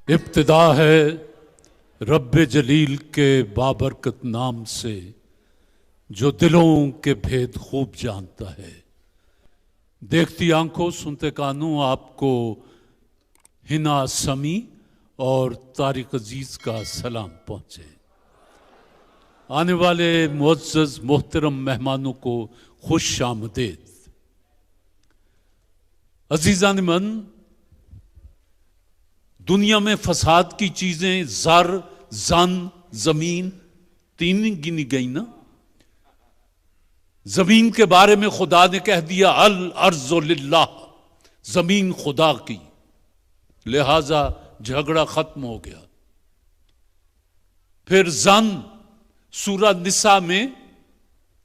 ابتدا ہے رب جلیل کے بابرکت نام سے جو دلوں کے بھید خوب جانتا ہے۔ دیکھتی آنکھوں سنتے کانوں آپ کو ہنا سمی اور طارق عزیز کا سلام پہنچے۔ آنے والے معزز محترم مہمانوں کو خوش آمدید۔ عزیزان من، دنیا میں فساد کی چیزیں زر، زن، زمین تین گنی گئی نا۔ زمین کے بارے میں خدا نے کہہ دیا الارض للہ، زمین خدا کی، لہذا جھگڑا ختم ہو گیا۔ پھر زن، سورہ نساء میں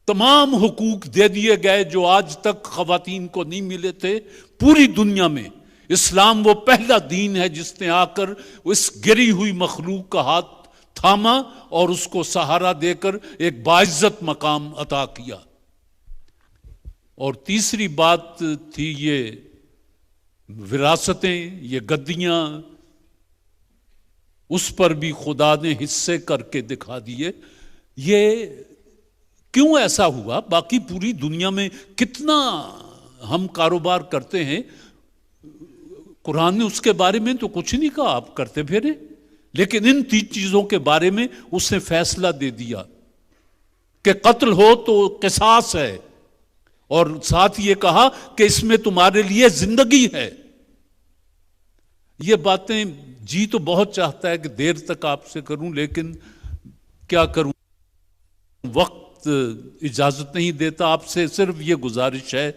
تمام حقوق دے دیے گئے جو آج تک خواتین کو نہیں ملے تھے۔ پوری دنیا میں اسلام وہ پہلا دین ہے جس نے آ کر اس گری ہوئی مخلوق کا ہاتھ تھاما اور اس کو سہارا دے کر ایک باعزت مقام عطا کیا۔ اور تیسری بات تھی یہ وراثتیں، یہ گدیاں، اس پر بھی خدا نے حصے کر کے دکھا دیے۔ یہ کیوں ایسا ہوا؟ باقی پوری دنیا میں کتنا ہم کاروبار کرتے ہیں، قرآن نے اس کے بارے میں تو کچھ نہیں کہا، آپ کرتے پھرے، لیکن ان تین چیزوں کے بارے میں اس نے فیصلہ دے دیا کہ قتل ہو تو قصاص ہے، اور ساتھ یہ کہا کہ اس میں تمہارے لیے زندگی ہے۔ یہ باتیں جی تو بہت چاہتا ہے کہ دیر تک آپ سے کروں، لیکن کیا کروں، وقت اجازت نہیں دیتا۔ آپ سے صرف یہ گزارش ہے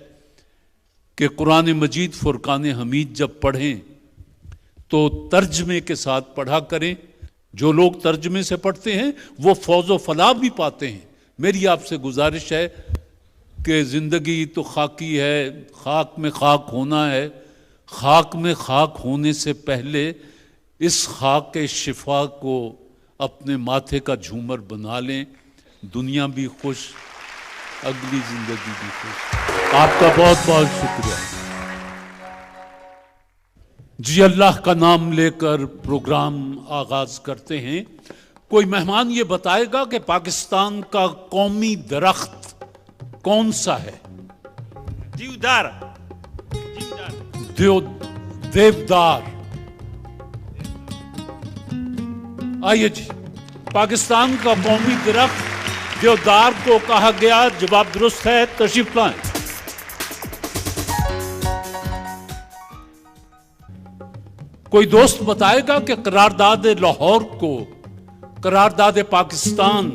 کہ قرآن مجید فرقان حمید جب پڑھیں تو ترجمے کے ساتھ پڑھا کریں۔ جو لوگ ترجمے سے پڑھتے ہیں وہ فوز و فلاح بھی پاتے ہیں۔ میری آپ سے گزارش ہے کہ زندگی تو خاکی ہے، خاک میں خاک ہونا ہے۔ خاک میں خاک ہونے سے پہلے اس خاک شفا کو اپنے ماتھے کا جھومر بنا لیں، دنیا بھی خوش، اگلی زندگی بھی خوش۔ آپ کا بہت بہت شکریہ۔ جی اللہ کا نام لے کر پروگرام آغاز کرتے ہیں۔ کوئی مہمان یہ بتائے گا کہ پاکستان کا قومی درخت کون سا ہے؟ دیودار۔ دیودار۔ آئیے جی، پاکستان کا قومی درخت دیودار کو کہا گیا۔ جواب درست ہے، تشریف لائیں۔ کوئی دوست بتائے گا کہ قرارداد لاہور کو قرارداد پاکستان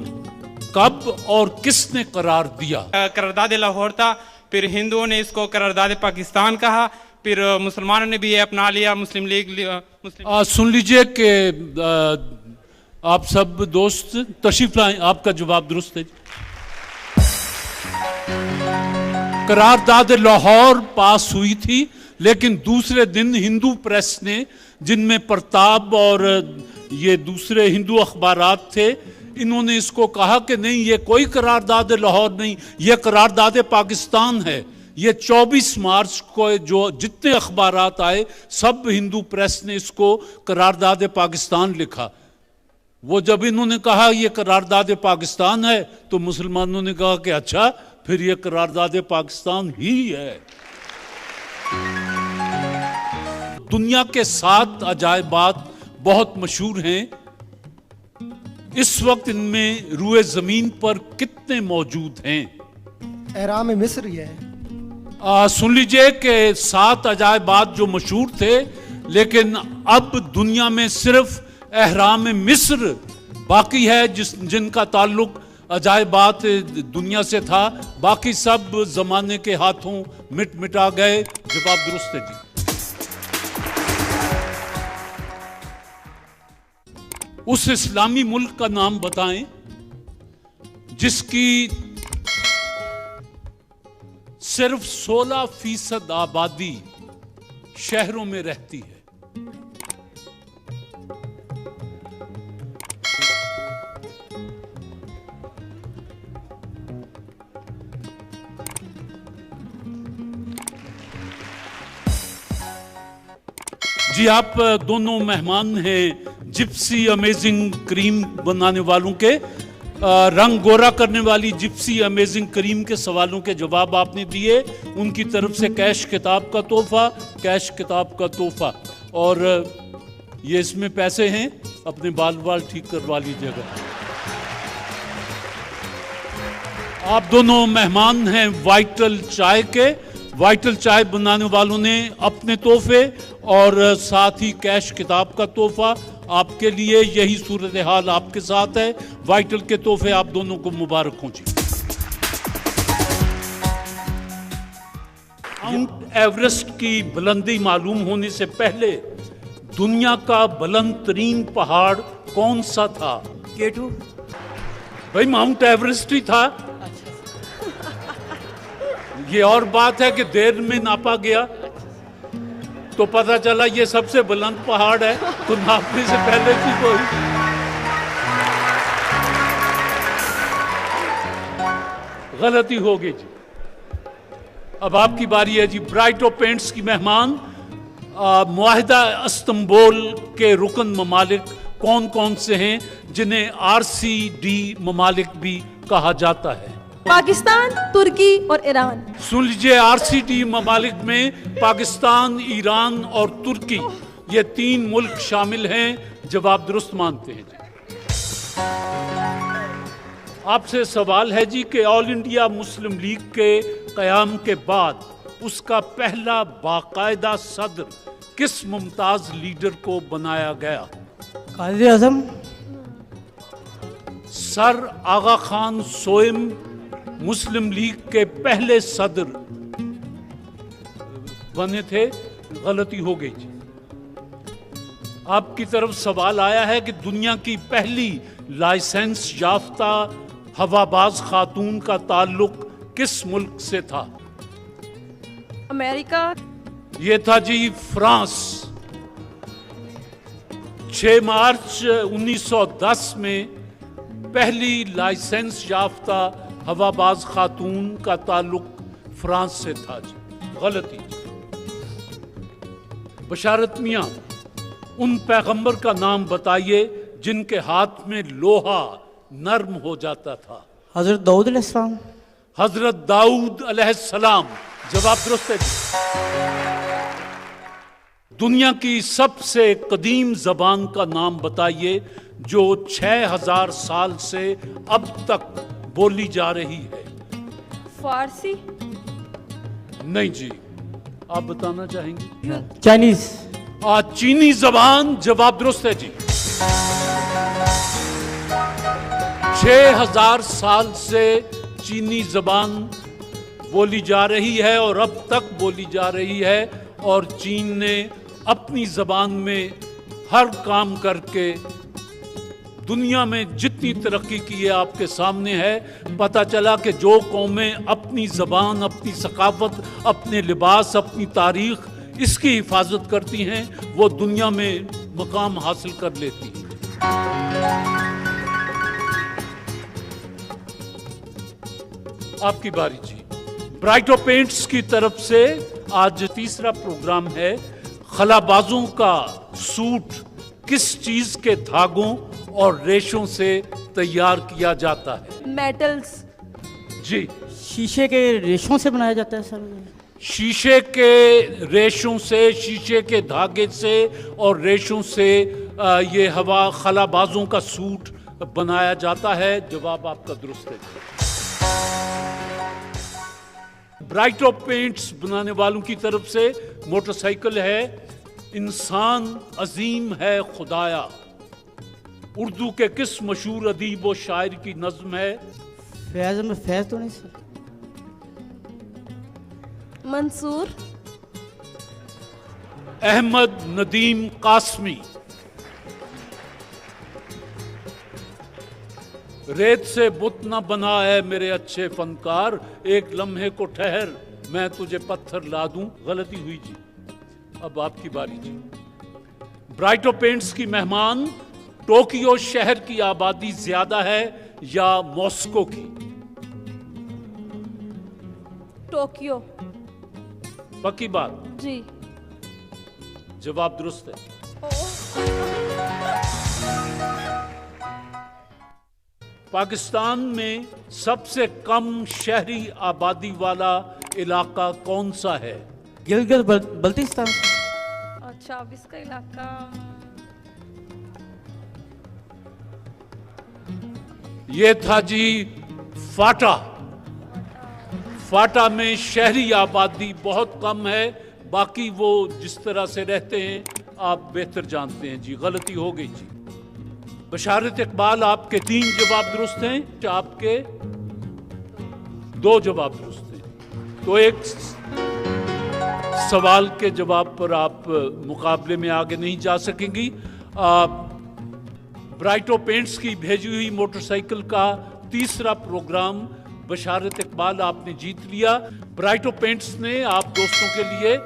کب اور کس نے قرار دیا؟ قرارداد لاہور تھا، پھر ہندوؤں نے اس کو قرارداد پاکستان کہا، پھر مسلمانوں نے بھی یہ اپنا لیا، مسلم لیگ۔ سن لیجئے کہ آپ سب دوست تشریف لائیں، آپ کا جواب درست ہے۔ قرارداد لاہور پاس ہوئی تھی، لیکن دوسرے دن ہندو پریس نے، جن میں پرتاب اور یہ دوسرے ہندو اخبارات تھے، انہوں نے اس کو کہا کہ نہیں، یہ کوئی قرارداد لاہور نہیں، یہ قرارداد پاکستان ہے۔ یہ 24 مارچ کو جو جتنے اخبارات آئے سب ہندو پریس نے اس کو قرارداد پاکستان لکھا۔ وہ جب انہوں نے کہا یہ قرارداد پاکستان ہے تو مسلمانوں نے کہا کہ اچھا پھر یہ قرارداد پاکستان ہی ہے۔ دنیا کے 7 عجائبات بہت مشہور ہیں۔ اس وقت ان میں روئے زمین پر کتنے موجود ہیں؟ احرام مصر یہ ہے۔ سن لیجئے کہ 7 عجائبات جو مشہور تھے، لیکن اب دنیا میں صرف احرام مصر باقی ہے جن کا تعلق عجائبات دنیا سے تھا، باقی سب زمانے کے ہاتھوں مٹ مٹا گئے۔ جواب درست ہے جی۔ اس اسلامی ملک کا نام بتائیں جس کی صرف 16% آبادی شہروں میں رہتی ہے۔ जी आप दोनों मेहमान हैं जिप्सी अमेजिंग क्रीम बनाने वालों के। रंग गोरा करने वाली जिप्सी अमेजिंग क्रीम के सवालों के जवाब आपने दिए। उनकी तरफ से कैश किताब का तोहफा और ये इसमें पैसे हैं, अपने बाल ठीक करवा लीजिएगा। आप दोनों मेहमान हैं वाइटल चाय के। वाइटल चाय बनाने वालों ने अपने तोहफे और साथ ही कैश किताब का तोहफा आपके लिए। यही सूरत हाल आपके साथ है। वाइटल के तोहफे आप दोनों को मुबारक हों जी। माउंट एवरेस्ट की बुलंदी मालूम होने से पहले दुनिया का बुलंद तरीन पहाड़ कौन सा था? K2। भाई माउंट एवरेस्ट ही था। ये और बात है कि देर में नापा गया तो पता चला ये सबसे बुलंद पहाड़ है, तो नापने से पहले की कोई गलती होगी जी। अब आपकी बारी है जी। ब्राइटो पेंट्स की मेहमान मुआहिदा इस्तांबुल के रुकन ममालिक कौन कौन से हैं जिन्हें RCD ममालिक भी कहा जाता है? पाकिस्तान, तुर्की और ईरान। सुन लीजिए, RCD ममालिक में पाकिस्तान, ईरान और तुर्की ये 3 मुल्क शामिल हैं। जवाब दुरुस्त मानते हैं जी। आपसे सवाल है जी कि ऑल इंडिया मुस्लिम लीग के क़याम के बाद उसका पहला बाकायदा सदर किस मुमताज लीडर को बनाया गया? कायदे आज़म। सर आगा खान सोइम मुस्लिम लीग के पहले सदर बने थे। गलती हो गई जी। आपकी तरफ सवाल आया है कि दुनिया की पहली लाइसेंस याफ्ता हवाबाज खातून का ताल्लुक किस मुल्क से था? अमेरिका। ये था जी फ्रांस। 6 मार्च 1910 में पहली लाइसेंस याफ्ता हवाबाज खातून का ताल्लुक फ्रांस से था जी। गलती। बशारत मियां, उन पैगंबर का नाम बताइए जिनके हाथ में लोहा नर्म हो जाता था। हजरत दाऊद अलैहिस्सलाम। हजरत दाऊद अलैहिस्सलाम। जवाब दुरुस्त है जी। दुनिया की सबसे कदीम जबान का नाम बताइए जो 6000 साल से अब तक बोली जा रही है। फारसी। नहीं जी, आप बताना चाहेंगे? चाइनीज। चीनी जबान। जवाब दुरुस्त है जी। 6000 साल से चीनी जबान बोली जा रही है और अब तक बोली जा रही है, और चीन ने अपनी जबान में हर काम करके दुनिया में जितनी तरक्की की है आपके सामने है। पता चला कि जो कौमें अपनी जबान, अपनी सकाफत, अपने लिबास, अपनी तारीख, इसकी हिफाजत करती हैं वो दुनिया में मकाम हासिल कर लेती हैं। आपकी बारी जी। ब्राइटो पेंट्स की तरफ से आज तीसरा प्रोग्राम है। खलाबाजों का सूट किस चीज के धागों और रेशों से तैयार किया जाता है? मेटल्स। जी। शीशे के रेशों से बनाया जाता है सर। शीशे के रेशों से, शीशे के धागे से और रेशों से ये खलाबाजों का सूट बनाया जाता है। जवाब आपका दुरुस्त है। ब्राइटो पेंट्स बनाने वालों की तरफ से मोटरसाइकिल है। इंसान अजीम है खुदाया उर्दू के किस मशहूर अदीब व शायर की नज्म है? फैज में फैज तो नहीं सर। मंसूर। अहमद नदीम कासमी। रेत से बुत न बना है मेरे अच्छे फनकार, एक लम्हे को ठहर मैं तुझे पत्थर ला दूं। गलती हुई जी। अब आपकी बारी जी। ब्राइटो पेंट्स की मेहमान, टोक्यो शहर की आबादी ज्यादा है या मॉस्को की? टोक्यो। पक्की बात? जी। जवाब दुरुस्त है। पाकिस्तान में सबसे कम शहरी आबादी वाला इलाका कौन सा है? गिलगित बल्तिस्तान। अच्छा, अब इसका इलाका ये था जी फाटा। फाटा में शहरी आबादी बहुत कम है, बाकी वो जिस तरह से रहते हैं आप बेहतर जानते हैं जी। गलती हो गई जी। बशारत इकबाल, आपके 3 जवाब दुरुस्त हैं, आपके 2 जवाब दुरुस्त हैं। तो एक सवाल के जवाब पर आप मुकाबले में आगे नहीं जा सकेंगी। ब्राइटो पेंट्स की भेजी हुई मोटरसाइकिल का तीसरा प्रोग्राम बशारत इकबाल आपने जीत लिया। ब्राइटो पेंट्स ने आप दोस्तों के लिए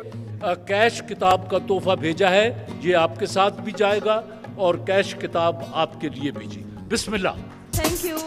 कैश किताब का तोहफा भेजा है, ये आपके साथ भी जाएगा और कैश किताब आपके लिए भी जी। बिस्मिल्लाह। Thank you.